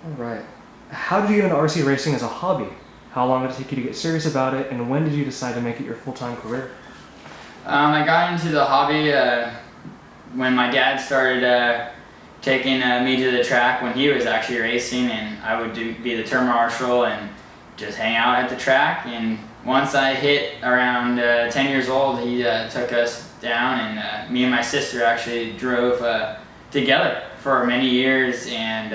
All right. How did you get into RC racing as a hobby? How long did it take you to get serious about it, and when did you decide to make it your full-time career? I got into the hobby when my dad started taking me to the track when he was actually racing, and I would be the turn marshal and just hang out at the track. And once I hit around 10 years old, he took us down, and me and my sister actually drove together for many years. And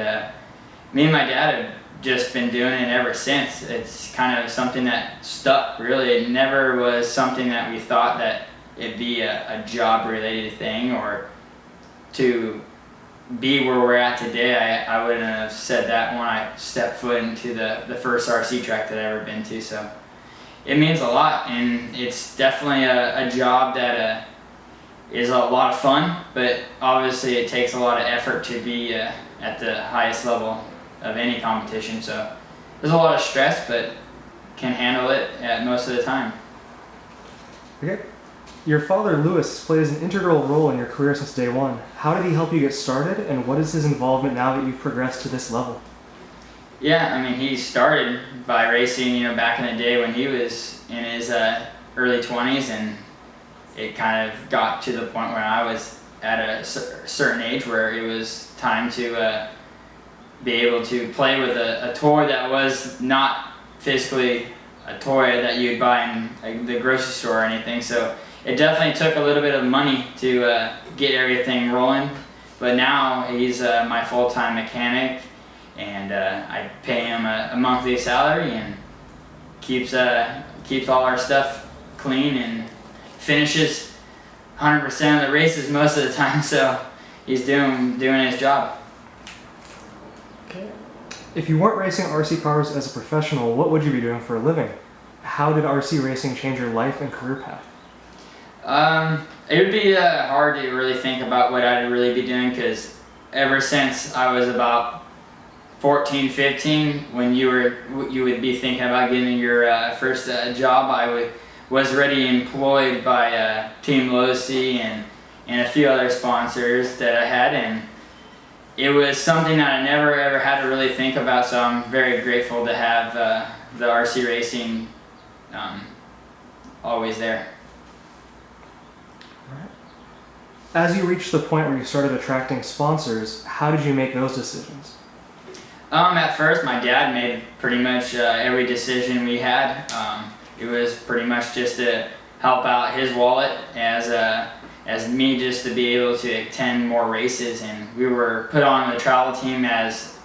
me and my dad have just been doing it ever since. It's kind of something that stuck, really. It never was something that we thought that it'd be a job related thing, or to be where we're at today. I wouldn't have said that when I stepped foot into the first RC track that I've ever been to. So it means a lot, and it's definitely a job that is a lot of fun, but obviously it takes a lot of effort to be at the highest level of any competition. So there's a lot of stress, but can handle it at most of the time. Okay. Your father, Lewis, has played an integral role in your career since day one. How did he help you get started, and what is his involvement now that you've progressed to this level? Yeah, I mean, he started by racing, back in the day when he was in his early 20s, and it kind of got to the point where I was at a certain age where it was time to be able to play with a toy that was not physically a toy that you'd buy in like, the grocery store or anything. So it definitely took a little bit of money to get everything rolling, but now he's my full-time mechanic, and I pay him a monthly salary, and keeps all our stuff clean and finishes 100% of the races most of the time. So he's doing his job. Okay. If you weren't racing RC cars as a professional, what would you be doing for a living? How did RC racing change your life and career path? It would be hard to really think about what I'd really be doing, because ever since I was about 14, 15, when you would be thinking about getting your first job, I was already employed by Team Losi and a few other sponsors that I had, and it was something that I never ever had to really think about. So I'm very grateful to have the RC racing always there. As you reached the point where you started attracting sponsors, how did you make those decisions? At first, my dad made pretty much every decision we had. It was pretty much just to help out his wallet as me, just to be able to attend more races. And we were put on the travel team as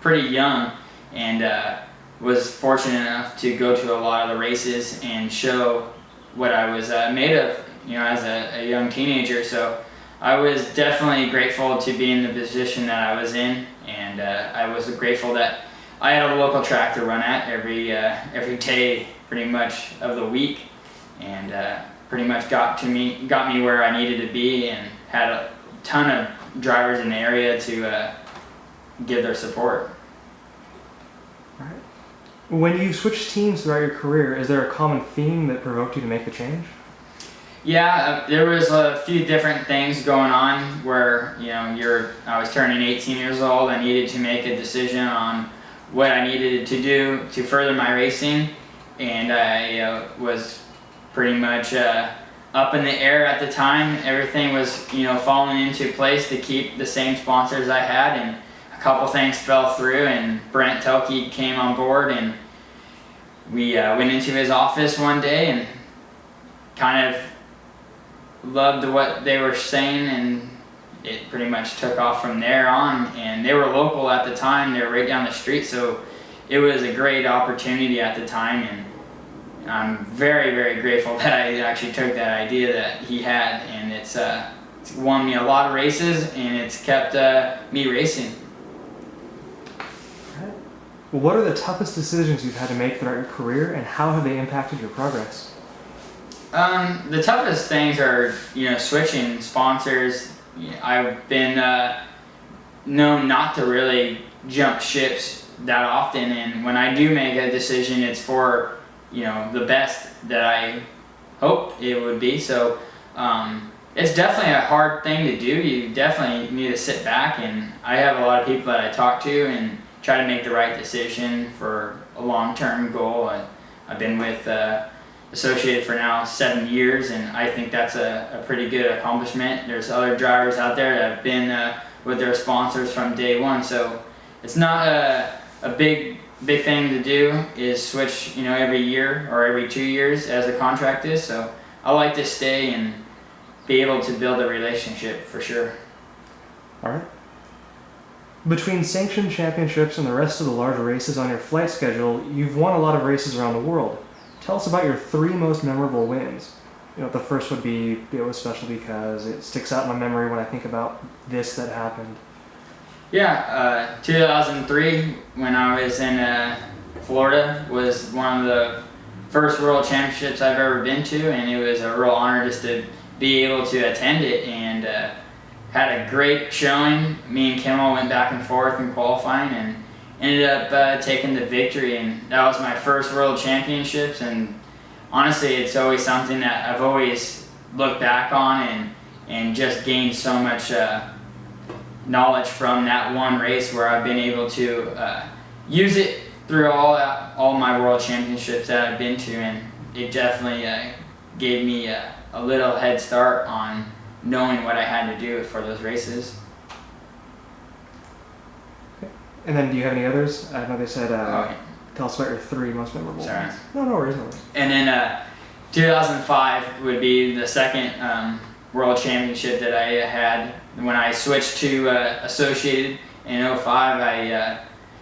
pretty young, and was fortunate enough to go to a lot of the races and show what I was made of, as a young teenager. So I was definitely grateful to be in the position that I was in, and I was grateful that I had a local track to run at every day, pretty much of the week, and pretty much got me where I needed to be, and had a ton of drivers in the area to give their support. All right. When you switched teams throughout your career, is there a common theme that provoked you to make the change? Yeah, there was a few different things going on where, I was turning 18 years old. I needed to make a decision on what I needed to do to further my racing, and I was pretty much up in the air at the time. Everything was, falling into place to keep the same sponsors I had, and a couple things fell through, and Brent Telke came on board, and we went into his office one day and kind of loved what they were saying, and it pretty much took off from there on. And they were local at the time. They were right down the street, so it was a great opportunity at the time, and I'm very, very grateful that I actually took that idea that he had, and it's won me a lot of races, and it's kept me racing. All right. Well, what are the toughest decisions you've had to make throughout your career, and how have they impacted your progress? The toughest things are, switching sponsors. I've been known not to really jump ships that often, and when I do make a decision, it's for, the best that I hope it would be. So it's definitely a hard thing to do. You definitely need to sit back, and I have a lot of people that I talk to and try to make the right decision for a long-term goal. I've been with Associated for now 7 years, and I think that's a pretty good accomplishment. There's other drivers out there that have been with their sponsors from day one, so it's not a big thing to do is switch, every year or every 2 years as the contract is. So I like to stay and be able to build a relationship for sure. All right. Between sanctioned championships and the rest of the larger races on your flight schedule, you've won a lot of races around the world. Tell us about your 3 most memorable wins. The first would be, it was special because it sticks out in my memory when I think about this that happened. Yeah, 2003 when I was in Florida was one of the first World Championships I've ever been to, and it was a real honor just to be able to attend it, and had a great showing. Me and Kimmel went back and forth in qualifying and ended up taking the victory, and that was my first World Championships. And honestly, it's always something that I've always looked back on and just gained so much knowledge from that one race, where I've been able to use it through all my World Championships that I've been to, and it definitely gave me a little head start on knowing what I had to do for those races. Okay. And then do you have any others? I know they said Okay. tell us about your 3 most memorable Sorry. ones. No worries. And then 2005 would be the second World Championship that I had. When I switched to Associated in 05, I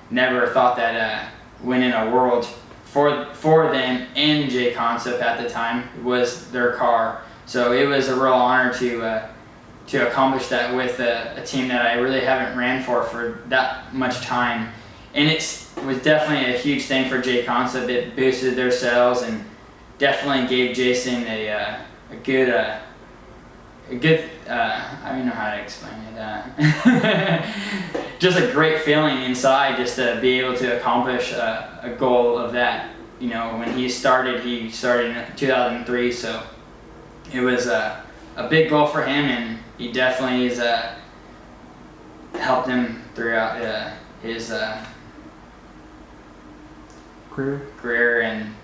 never thought that winning a World for them and J Concept at the time was their car. So it was a real honor to accomplish that with a team that I really haven't ran for that much time. And it was definitely a huge thing for J Concept. It boosted their sales and definitely gave Jason a good I don't know how to explain it. Just a great feeling inside, just to be able to accomplish a goal of that. When he started in 2003, so it was a big goal for him, and he definitely has helped him throughout his career and.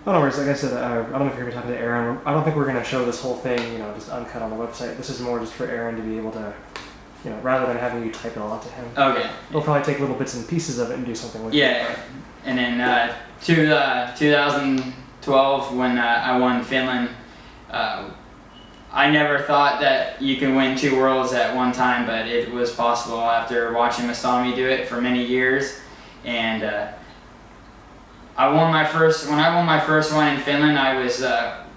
No worries. Like I said, I don't know if you're going to be talking to Aaron. I don't think we're going to show this whole thing, just uncut on the website. This is more just for Aaron to be able to, rather than having you type it all out to him. Okay. We'll probably take little bits and pieces of it and do something with it. Yeah, and then 2012 when I won Finland, I never thought that you can win 2 worlds at one time, but it was possible after watching Masami do it for many years. And when I won my first one in Finland, I was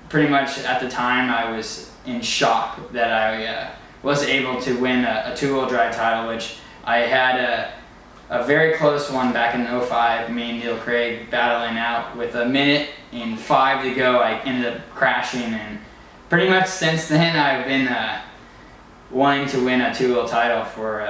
pretty much, at the time, I was in shock that I was able to win a 2-wheel drive title, which I had a very close one back in 05, me and Neil Craig battling out with 1 minute and 5 to go. I ended up crashing, and pretty much since then I've been wanting to win a 2-wheel title for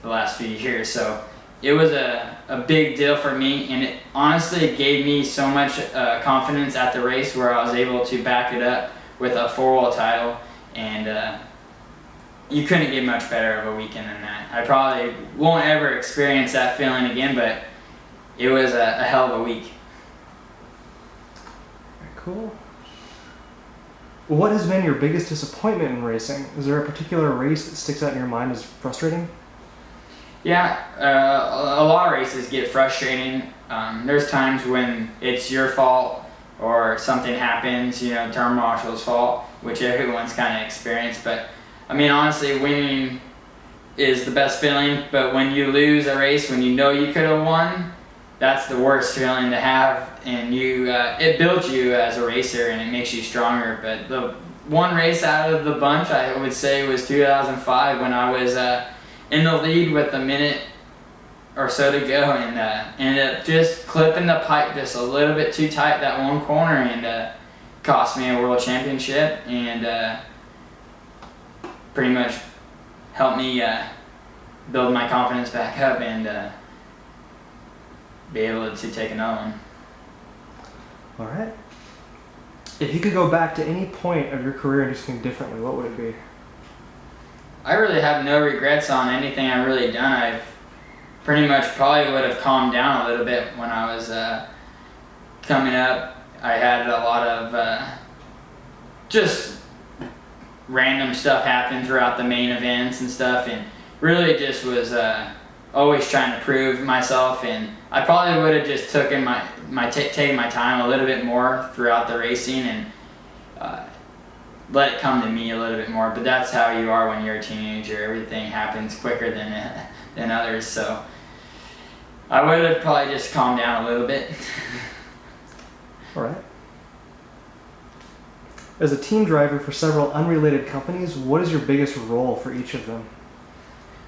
the last few years. So it was a big deal for me, and it honestly gave me so much confidence at the race, where I was able to back it up with a 4-wheel title, and you couldn't get much better of a weekend than that. I probably won't ever experience that feeling again, but it was a hell of a week. Cool. What has been your biggest disappointment in racing? Is there a particular race that sticks out in your mind as frustrating? Yeah, a lot of races get frustrating. There's times when it's your fault or something happens, term marshal's fault, which everyone's kind of experienced. But I mean, honestly, winning is the best feeling. But when you lose a race, when you know you could have won, that's the worst feeling to have. And it builds you as a racer, and it makes you stronger. But the one race out of the bunch, I would say, was 2005 when I was in the lead with 1 minute or so to go, and ended up just clipping the pipe just a little bit too tight that one corner, and cost me a world championship, and pretty much helped me build my confidence back up and be able to take another one. All right. If you could go back to any point of your career and do something differently, what would it be? I really have no regrets on anything I've really done. I've pretty much probably would have calmed down a little bit when I was coming up. I had a lot of just random stuff happen throughout the main events and stuff, and really just was always trying to prove myself. And I probably would have just taken my time a little bit more throughout the racing and let it come to me a little bit more. But that's how you are when you're a teenager. Everything happens quicker than others. So I would have probably just calmed down a little bit. All right. As a team driver for several unrelated companies, what is your biggest role for each of them?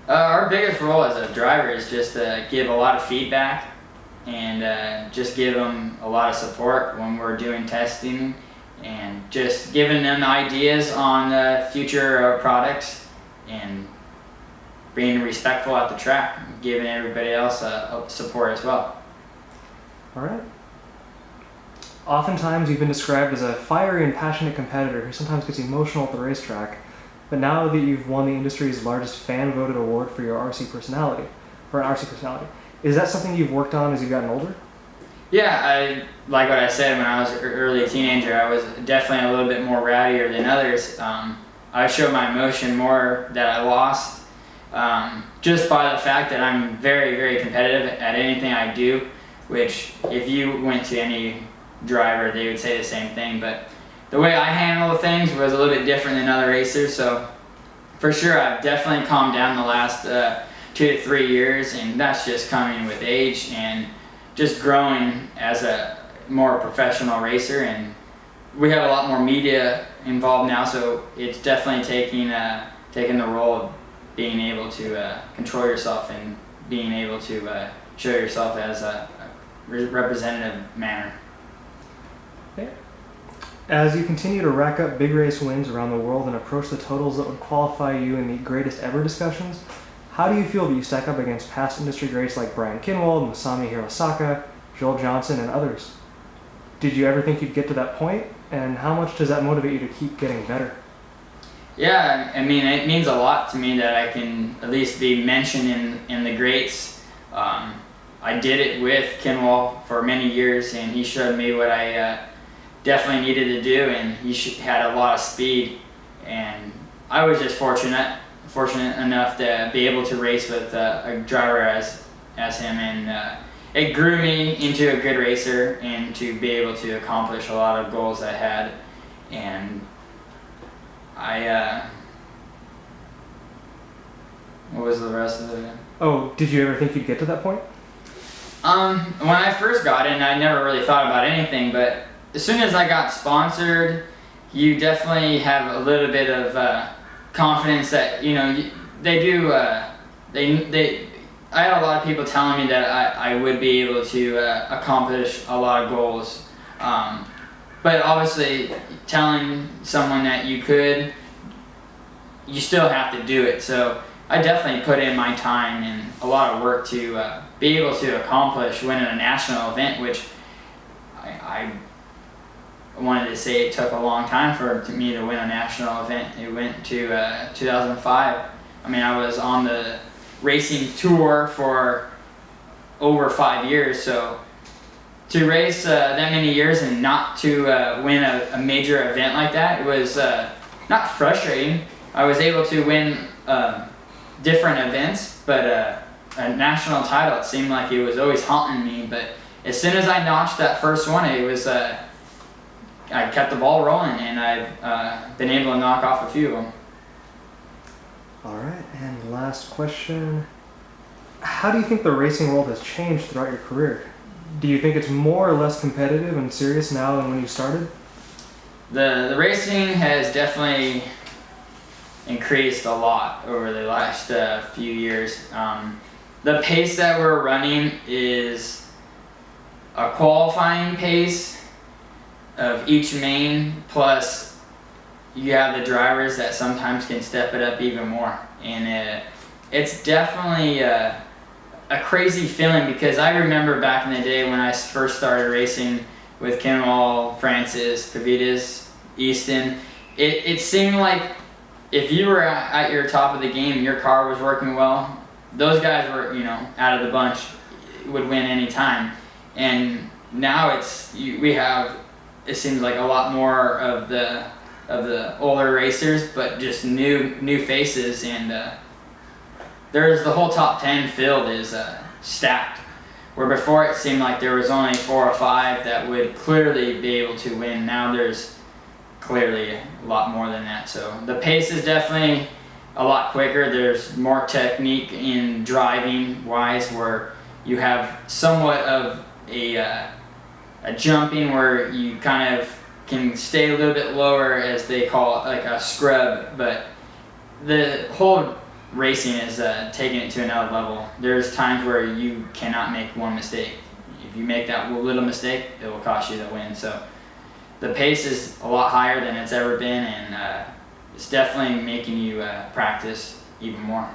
Our biggest role as a driver is just to give a lot of feedback and just give them a lot of support when we're doing testing, and just giving them ideas on the future products, and being respectful at the track, giving everybody else support as well. All right. Oftentimes, you've been described as a fiery and passionate competitor who sometimes gets emotional at the racetrack. But now that you've won the industry's largest fan-voted award for your RC personality, is that something you've worked on as you've gotten older? Yeah, I like what I said when I was an early teenager. I was definitely a little bit more rowdier than others. I showed my emotion more that I lost, just by the fact that I'm very, very competitive at anything I do. Which, if you went to any driver, they would say the same thing. But the way I handle things was a little bit different than other racers. So for sure, I've definitely calmed down the last 2 to 3 years, and that's just coming with age and just growing as a more professional racer. And we have a lot more media involved now, so it's definitely taking the role of being able to control yourself and being able to show yourself as a representative manner. Okay. As you continue to rack up big race wins around the world and approach the totals that would qualify you in the greatest ever discussions, how do you feel that you stack up against past industry greats like Brian Kinwald, Masami Hirosaka, Joel Johnson, and others? Did you ever think you'd get to that point, and how much does that motivate you to keep getting better? Yeah, I mean, it means a lot to me that I can at least be mentioned in the greats. I did it with Kinwald for many years, and he showed me what I definitely needed to do, and he had a lot of speed, and I was just fortunate enough to be able to race with a driver as him, and it grew me into a good racer and to be able to accomplish a lot of goals I had. And what was the rest of it? Oh, did you ever think you'd get to that point? When I first got in, I never really thought about anything, but as soon as I got sponsored, you definitely have a little bit of confidence that, you know, they do, I had a lot of people telling me that I would be able to accomplish a lot of goals. But obviously, telling someone that you could, you still have to do it. So I definitely put in my time and a lot of work to be able to accomplish winning a national event, which I wanted to say it took a long time for me to win a national event. It went to 2005. I mean, I was on the racing tour for over 5 years, so to race that many years and not to win a major event like that, it was not frustrating. I was able to win different events, but a national title, it seemed like it was always haunting me. But as soon as I notched that first one, it was I kept the ball rolling, and I've been able to knock off a few of them. All right, and last question. How do you think the racing world has changed throughout your career? Do you think it's more or less competitive and serious now than when you started? The racing has definitely increased a lot over the last few years. The pace that we're running is a qualifying pace of each main, plus you have the drivers that sometimes can step it up even more. And it's definitely a crazy feeling, because I remember back in the day when I first started racing, with Kinwall, Francis, Pavitas, Easton. It seemed like if you were at your top of the game, your car was working well, those guys were, out of the bunch, would win any time. And now we have, it seems like a lot more of the older racers, but just new faces, and there's the whole top 10 field is stacked. Where before it seemed like there was only 4 or 5 that would clearly be able to win. Now there's clearly a lot more than that. So the pace is definitely a lot quicker. There's more technique in driving wise, where you have somewhat of a jumping where you kind of can stay a little bit lower, as they call it, like a scrub. But the whole racing is taking it to another level. There's times where you cannot make one mistake. If you make that little mistake, it will cost you the win. So the pace is a lot higher than it's ever been, and it's definitely making you practice even more.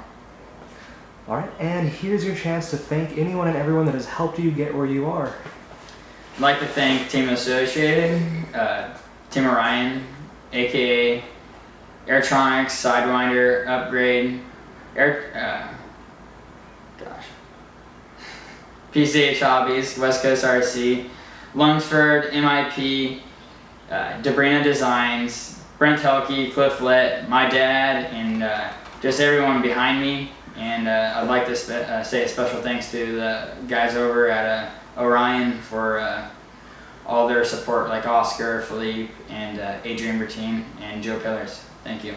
All right, and here's your chance to thank anyone and everyone that has helped you get where you are. I'd like to thank Team Associated, Tim Orion, aka Airtronics, Sidewinder, Upgrade, PCH Hobbies, West Coast RC, Lungsford, MIP, Debrina Designs, Brent Helke, Cliff Lett, my dad, and just everyone behind me. And I'd like to say a special thanks to the guys over at Orion for all their support, like Oscar, Philippe, and Adrian Bertine, and Joe Pillars. Thank you.